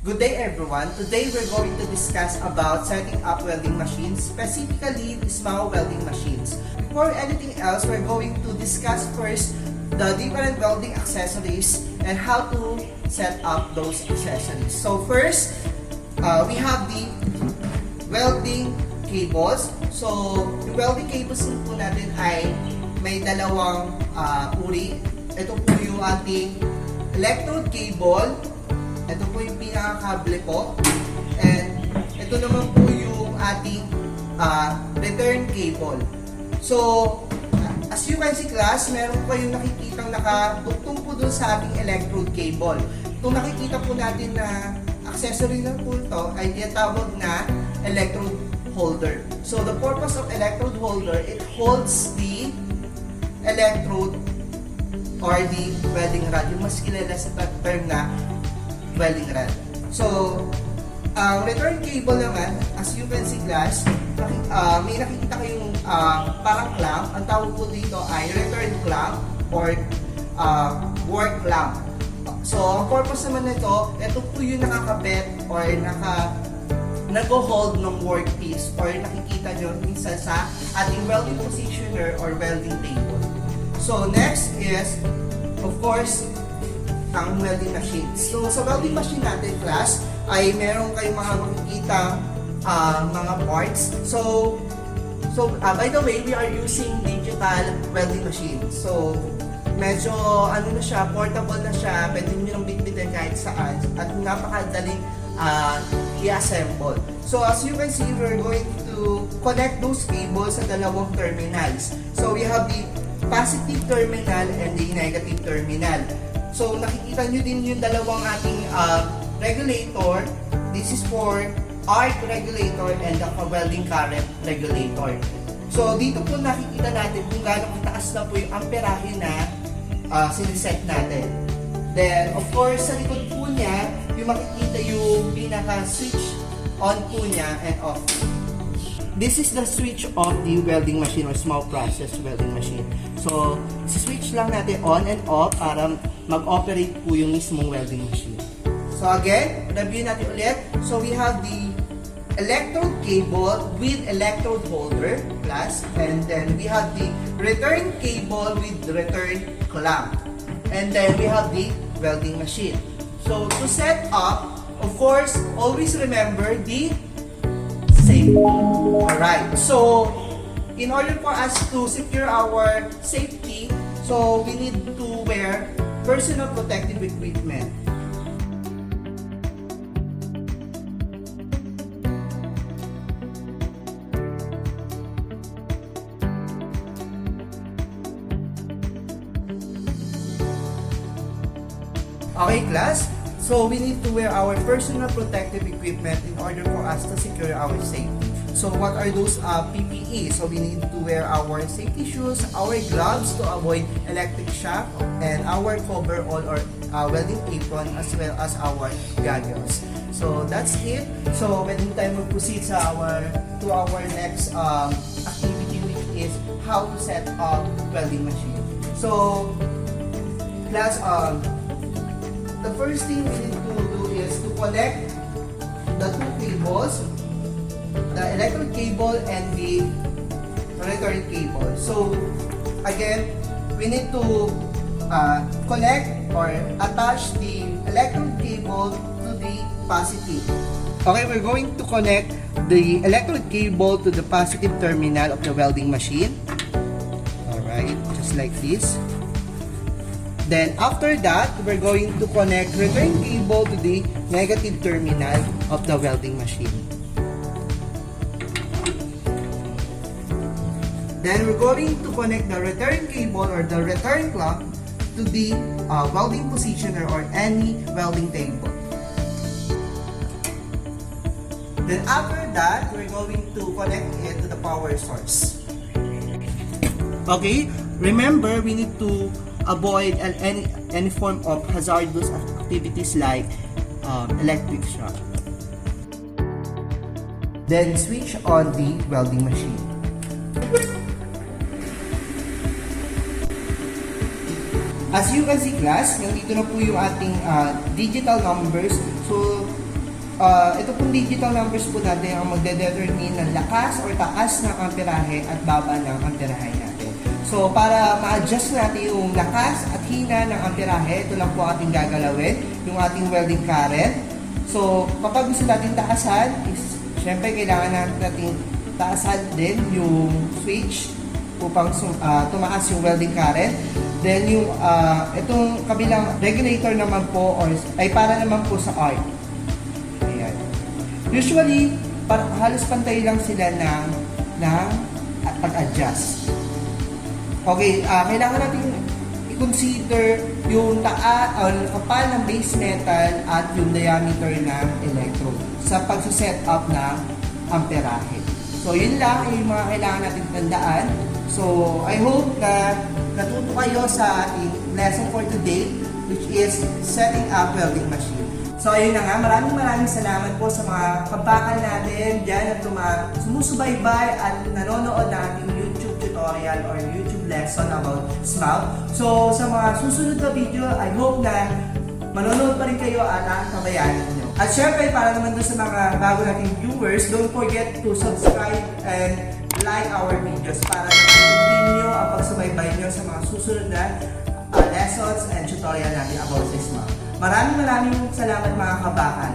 Good day everyone. Today we're going to discuss about setting up welding machines, specifically the small welding machines. Before anything else, we're going to discuss first the different welding accessories and how to set up those accessories. So first, we have the welding cables. So, yung welding cables po natin ay may dalawang uri. Ito po yung ating electrode cable. Ito po yung pinaka-kable po. And ito naman po yung ating return cable. So, as you can see class, meron po yung nakikitang nakatugtong po dun sa ating electrode cable. Itong nakikita po natin na accessory na po ito ay tinatawag na electrode holder. So, the purpose of electrode holder, it holds the electrode or the welding rod. Yung mas kilala sa term na welding rod. So, ang return cable naman, as you can see class, may nakikita kayong parang clamp. Ang tawag po dito ay return clamp or work clamp. So, ang purpose naman nito, ito po yung nakakabit or nag-hold ng workpiece or nakikita nyo minsan sa ating welding positioner or welding table. So, next is, of course, ang welding machine. So, sa welding machine natin, class, ay meron kayong mga makikita mga parts. So, by the way, we are using digital welding machine. So, medyo ano na siya, portable na siya, pwede nyo nang bitbitin kahit saan at napakadaling i-assemble. So, as you can see, we're going to connect those cables sa dalawang terminals. So, we have the positive terminal and the negative terminal. So, nakikita nyo din yung dalawang ating regulator. This is for arc regulator and the welding current regulator. So, dito po nakikita natin kung gaano kataas na po yung amperahe na siniset natin. Then, of course, sa likod po niya, yung makikita yung pinaka-switch on po niya and off. This is the switch of the welding machine or small process welding machine. So, switch lang natin on and off para mag-operate po yung mismong welding machine. So again, review natin ulit. So we have the electrode cable with electrode holder plus, and then we have the return cable with return clamp. And then we have the welding machine. So to set up, of course, always remember the safety. Alright, so in order for us to secure our safety, so we need to wear personal protective equipment. Okay class, so we need to wear our personal protective equipment in order for us to secure our safety. So what are those PPE? So we need to wear our safety shoes, our gloves to avoid electric shock, and our coverall or welding apron as well as our goggles. So that's it. So pwede tayo mag-proceed to our next activity, which is how to set up welding machine. So class, the first thing we need to do is to connect the two cables, the electrode cable and the return cable. So again, we need to connect or attach the electrode cable to the positive. Okay, we're going to connect the electrode cable to the positive terminal of the welding machine. Alright, just like this. Then after that, we're going to connect return cable to the negative terminal of the welding machine. Then we're going to connect the return cable or the return clamp to the welding positioner or any welding table. Then after that, we're going to connect it to the power source. Okay, remember we need to avoid any form of hazardous activities like electric shock. Then switch on the welding machine. As you can see class, nandito na po yung ating digital numbers. So, ito pong digital numbers po natin ang magde-determine ng lakas or taas ng amperahe at baba ng amperahe natin. So, para ma-adjust natin yung lakas at hina ng amperahe, ito lang po ating gagalawin, yung ating welding current. So, kapag gusto natin taasan, is, syempre kailangan natin taasan din yung switch upang tumaas yung welding current. Then, yung itong kabilang regulator naman po, ay para naman po sa arc. Ayan. Usually, halos pantay lang sila ng pag-adjust. Okay, kailangan natin i-consider yung kapal ng base metal at yung diameter ng electrode sa pag-set up ng amperahe. So, yun lang yung mga kailangan natin tandaan. So, I hope na natuto kayo sa ating lesson for today, which is setting up welding machine. So, ayun na nga, maraming salamat po sa mga kabakal natin dyan at sumusubaybay at nanonood ng ating YouTube tutorial or YouTube lesson about SMAUT. So, sa mga susunod na video, I hope na manonood pa rin kayo at kabayanan nyo. At syempre, para naman doon sa mga bago nating viewers, don't forget to subscribe and like our videos para continue ang pagsubaybay nyo sa mga susunod na lessons and tutorial natin about sa SMAUT. Maraming salamat mga kabakal.